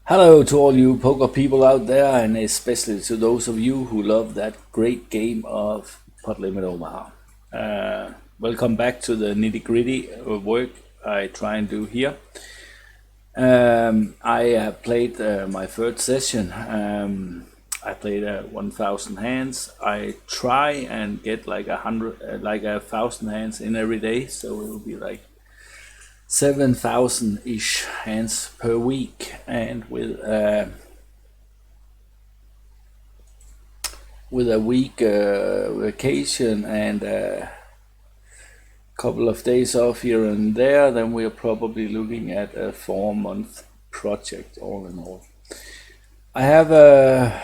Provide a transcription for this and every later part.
Hello to all you poker people out there, and especially to those of you who love that great game of Limit Omaha. Welcome back to the nitty gritty work I try and do here. I have played my third session. I played 1,000 hands. I try and get like 1,000 hands in every day, so it will be like 7,000-ish hands per week, and with a week vacation and a couple of days off here and there, then we're probably looking at a 4-month project all in all. I have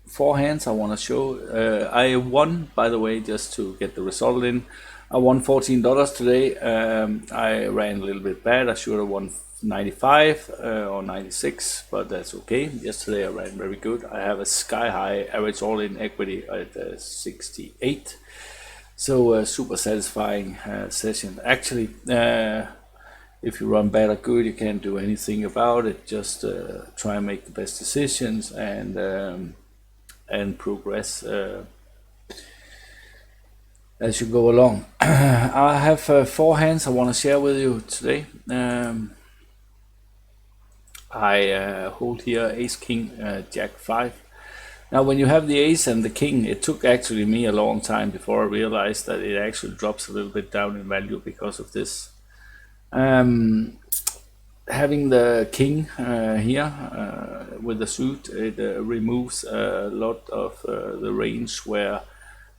4 hands I want to show. I won, by the way, just to get the result in. I won $14 today. I ran a little bit bad. I should have won 95 or 96, but that's okay. Yesterday I ran very good. I have a sky high average all-in equity at 68. So super satisfying session. Actually, if you run bad or good, you can't do anything about it. Just try and make the best decisions and progress as you go along. I have 4 hands I want to share with you today. I hold here ace, king, jack 5. Now when you have the ace and the king, it took actually me a long time before I realized that it actually drops a little bit down in value because of this. Having the king here with the suit, it removes a lot of the range where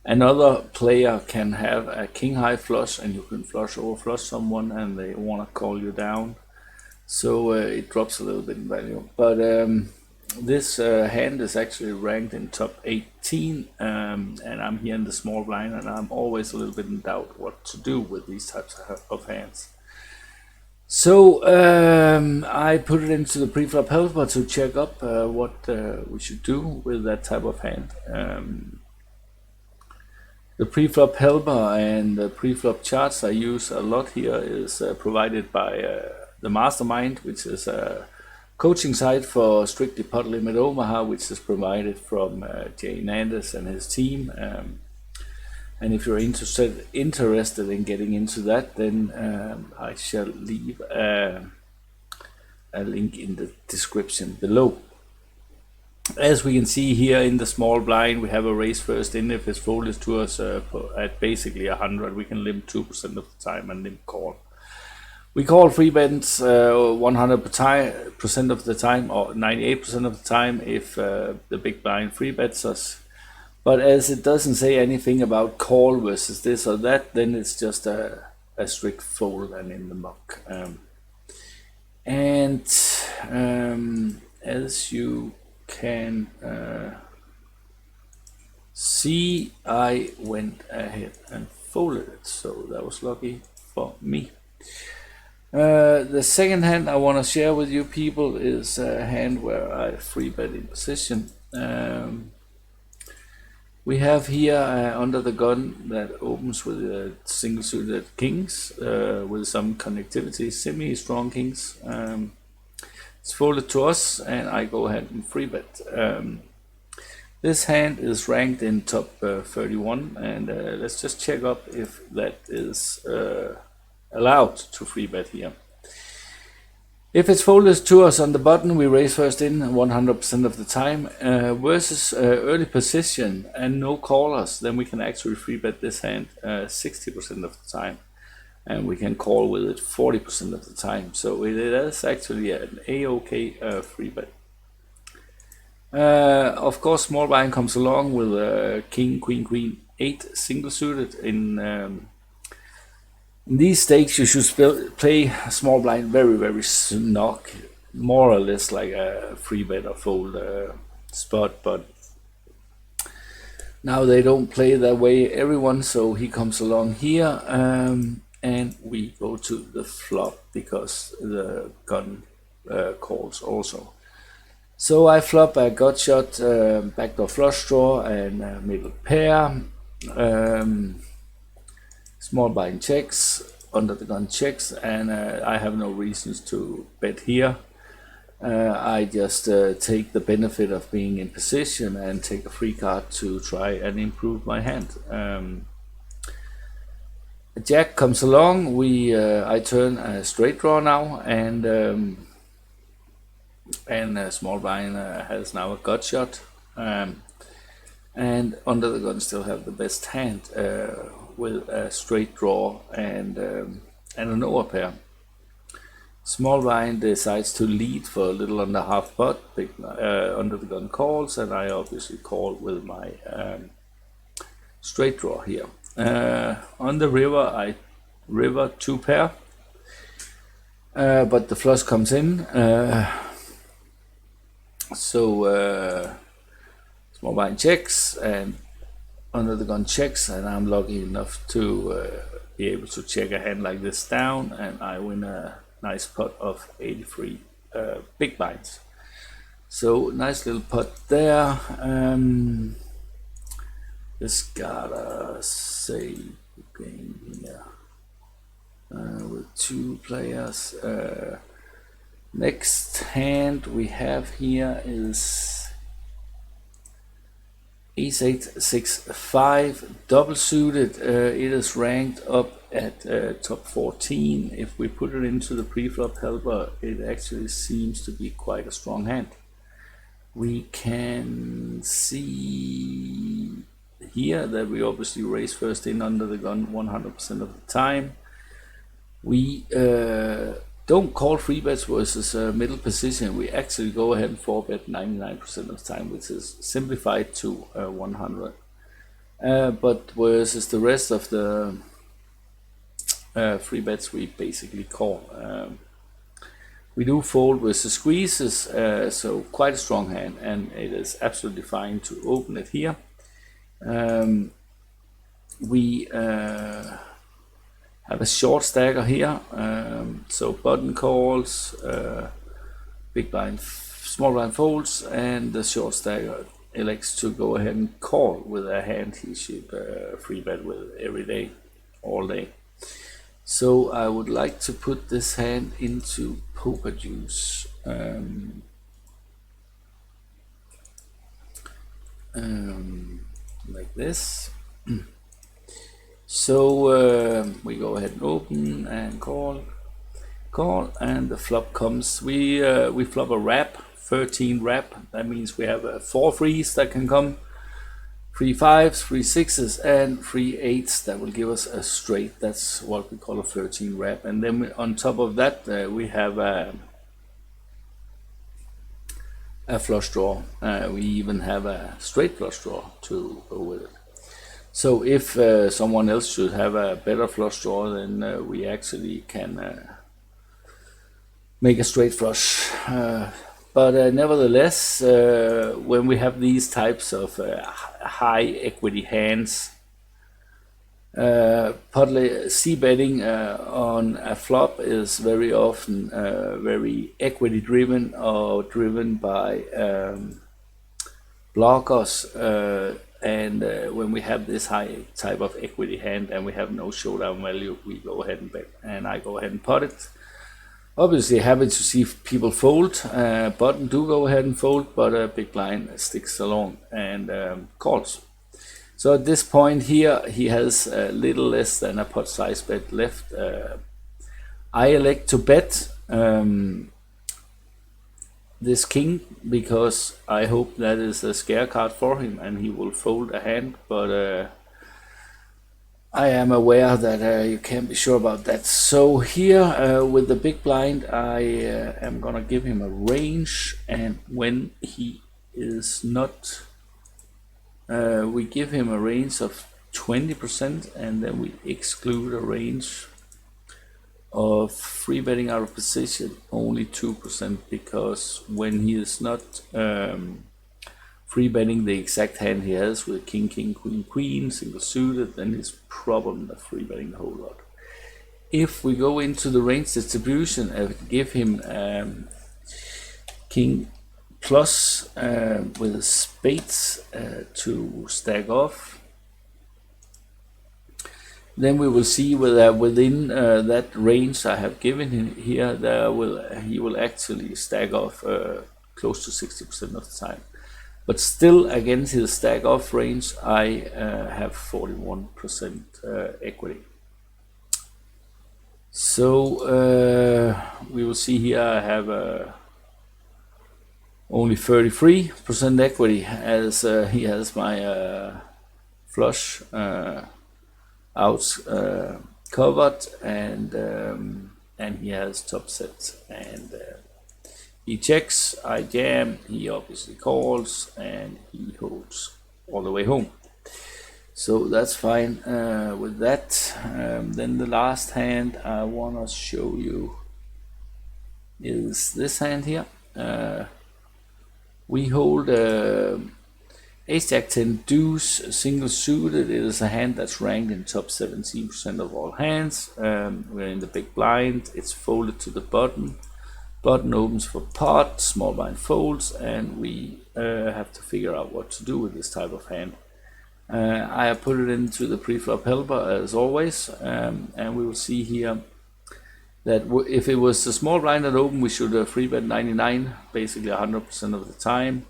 another player can have a king high flush and you can flush over flush someone and they want to call you down. So it drops a little bit in value. But this hand is actually ranked in top 18, and I'm here in the small blind, and I'm always a little bit in doubt what to do with these types of hands. So I put it into the preflop helper to check up what we should do with that type of hand. The preflop helper and the preflop charts I use a lot here is provided by the Mastermind, which is a coaching site for strictly Limit Omaha, which is provided from Jay Nandes and his team. And if you're interested in getting into that, then I shall leave a link in the description below. As we can see here in the small blind, we have a raise first in. If his fold is to us at basically 100, we can limp 2% of the time and limp call. We call free bets 100% of the time or 98% of the time if the big blind free bets us. But as it doesn't say anything about call versus this or that, then it's just a strict fold and in the muck. As you can see, I went ahead and folded it, so that was lucky for me. The second hand I want to share with you people is a hand where I free bet in position. We have here under the gun that opens with a single suited kings with some connectivity, semi-strong kings. It's folded to us and I go ahead and free bet. This hand is ranked in top 31, and let's just check up if that is allowed to free bet here. If it's folded to us on the button, we raise first in 100% of the time versus early position and no callers, then we can actually free bet this hand 60% of the time, and we can call with it 40% of the time. So it is actually an a-okay free bet. Of course, small blind comes along with king, queen, queen, 8 single suited. In these stakes, you should play small blind very snug, more or less like a free bet or fold spot. But now they don't play that way, everyone. So he comes along here, and we go to the flop because the gun calls also. So I flop a gut shot, backdoor flush draw, and middle pair. Small blind checks, under the gun checks, and I have no reasons to bet here. I just take the benefit of being in position and take a free card to try and improve my hand. Jack comes along. I turn a straight draw now, and small blind has now a gut shot. And under the gun still have the best hand with a straight draw and an overpair. Small blind decides to lead for a little under half pot. Under the gun calls, and I obviously call with my straight draw here. On the river, I river 2 pair, but the flush comes in. So small blind checks, and under the gun checks, and I'm lucky enough to be able to check a hand like this down, and I win a nice pot of 83 big blinds. So nice little pot there. Just gotta save the game here with 2 players. Next hand we have here is Ace 8 6 5 double suited. It is ranked up at top 14. If we put it into the preflop helper, it actually seems to be quite a strong hand. We can see here that we obviously raise first in under the gun 100% of the time. We don't call free bets versus middle position. We actually go ahead and 4-bet 99% of the time, which is simplified to 100. But versus the rest of the free bets, we basically call. We do fold versus squeezes, so quite a strong hand, and it is absolutely fine to open it here. We have a short stagger here, so button calls, big blind, small blind folds, and the short stagger elects to go ahead and call with a hand he should free bet with every day, all day. So I would like to put this hand into poker juice. Like this. So we go ahead and open and call, and the flop comes. We flop a wrap, 13 wrap. That means we have 4 frees that can come, 3 5s, 3 6s, and 3 8s. That will give us a straight. That's what we call a 13 wrap. And then on top of that, we have a flush draw. We even have a straight flush draw to go with it. So if someone else should have a better flush draw, then we actually can make a straight flush. But nevertheless, when we have these types of high equity hands, c-betting on a flop is very often very equity driven or driven by blockers. And when we have this high type of equity hand and we have no showdown value, we go ahead and bet, and I go ahead and pot it. Obviously happy to see people fold. Button do go ahead and fold, but big blind sticks along and calls. So at this point here, he has a little less than a pot size bet left. I elect to bet this king because I hope that is a scare card for him and he will fold a hand, but I am aware that you can't be sure about that. So here with the big blind, I am gonna give him a range, and when he is not, we give him a range of 20%, and then we exclude a range of free betting out of position only 2%, because when he is not free betting the exact hand he has with king, king, queen, queen, single suited, then he's probably not free betting a whole lot. If we go into the range distribution and give him king plus with spades to stack off, then we will see whether within that range I have given him here, he will actually stack off close to 60% of the time. But still, against his stack off range, I have 41% equity. So we will see here I have only 33% equity, as he has my flush out covered, and he has top set, and he checks, I jam, he obviously calls, and he holds all the way home. So that's fine with that. Then the last hand I want to show you is this hand here. We hold Ace Jack 10 deuce single suited. It is a hand that's ranked in top 17% of all hands. We're in the big blind. It's folded to the button. Button opens for pot, small blind folds, and we have to figure out what to do with this type of hand. I have put it into the preflop helper as always, and we will see here that if it was a small blind that open, we should free bet 99, basically 100% of the time.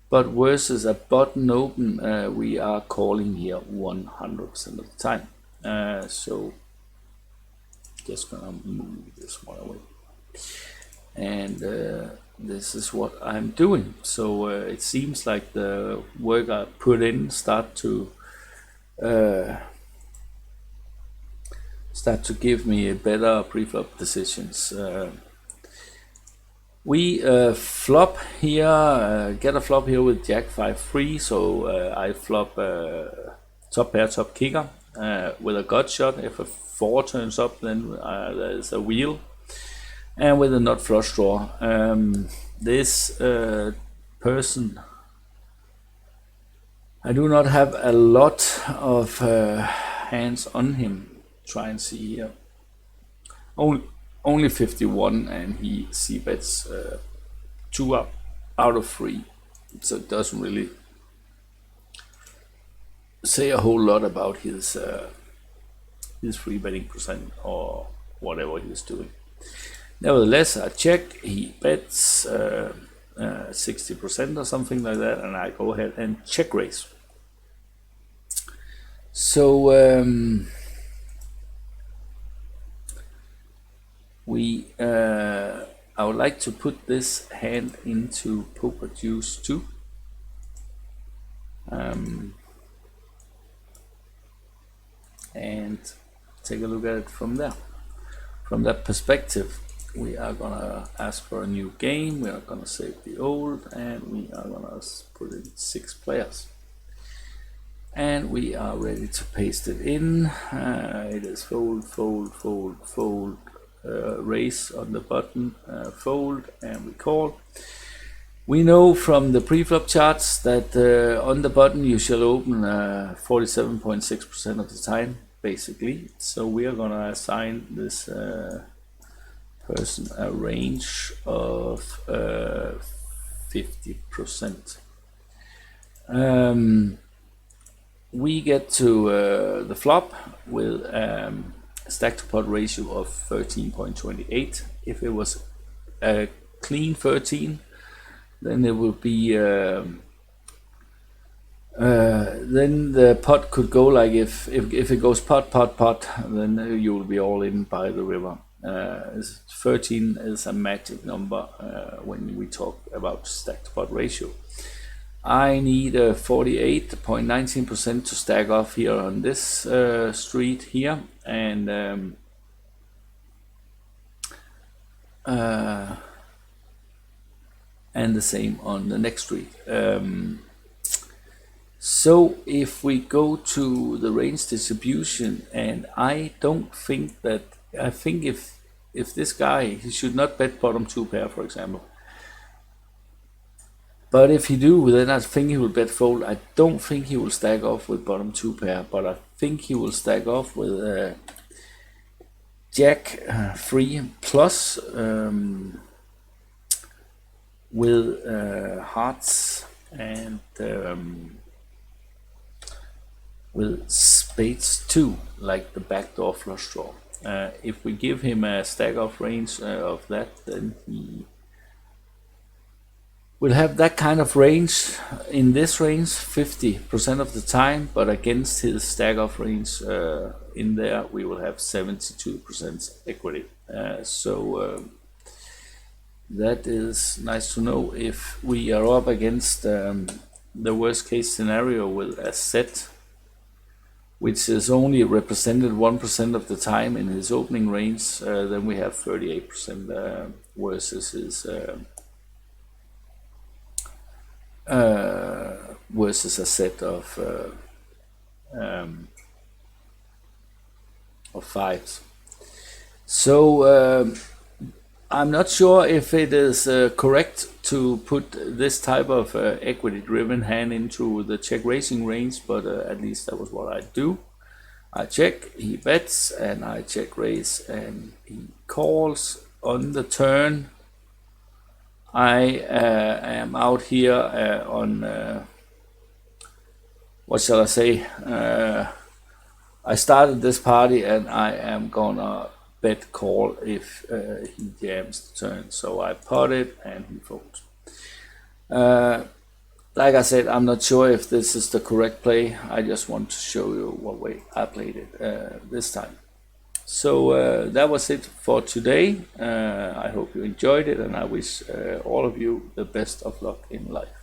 But versus a button open, we are calling here 100% of the time. So just gonna move this one away, and this is what I'm doing. So it seems like the work I put in start to give me better preflop decisions. We flop here, get a flop here with Jack 5 free, so I flop top pair, top kicker with a gut shot. If a 4 turns up, then there's a wheel, and with a nut flush draw. This person, I do not have a lot of hands on him. Try and see here. Only 51, and he c-bets 2 up out of 3, so it doesn't really say a whole lot about his free betting percent or whatever he's doing. Nevertheless, I check, he bets 60% or something like that, and I go ahead and check raise. So I would like to put this hand into pokerjuice too. And take a look at it from there. From that perspective, we are gonna ask for a new game. We are gonna save the old, and we are gonna put in 6 players. And we are ready to paste it in. It is fold, fold, fold, fold. Raise on the button, fold, and we call. We know from the preflop charts that on the button you shall open 47.6% of the time, basically. So we are gonna assign this person a range of 50%. We get to the flop with stack to pot ratio of 13.28. If it was a clean 13, then it will be then the pot could go like if it goes pot pot pot, then you will be all in by the river. 13 is a magic number when we talk about stack to pot ratio. I need 48.19% to stack off here on this street here, and the same on the next street. So if we go to the range distribution, and I think if this guy, he should not bet bottom 2 pair, for example. But if he do, then I think he will bet fold. I don't think he will stack off with bottom 2 pair, but I think he will stack off with Jack 3 plus with hearts and with spades 2, like the backdoor flush draw. If we give him a stack of range of that, then he will have that kind of range in this range 50% of the time, but against his stack of range in there, we will have 72% equity. So that is nice to know. If we are up against the worst case scenario with a set which is only represented 1% of the time in his opening range, then we have 38% versus his versus a set of fives. So I'm not sure if it is correct to put this type of equity-driven hand into the check raising range, but at least that was what I do. I check, he bets, and I check raise, and he calls on the turn. I am out here on, what shall I say? I started this party, and I am gonna bet call if he jams the turn. So I pot it, and he folds. Like I said, I'm not sure if this is the correct play. I just want to show you what way I played it this time. So that was it for today. I hope you enjoyed it, and I wish all of you the best of luck in life.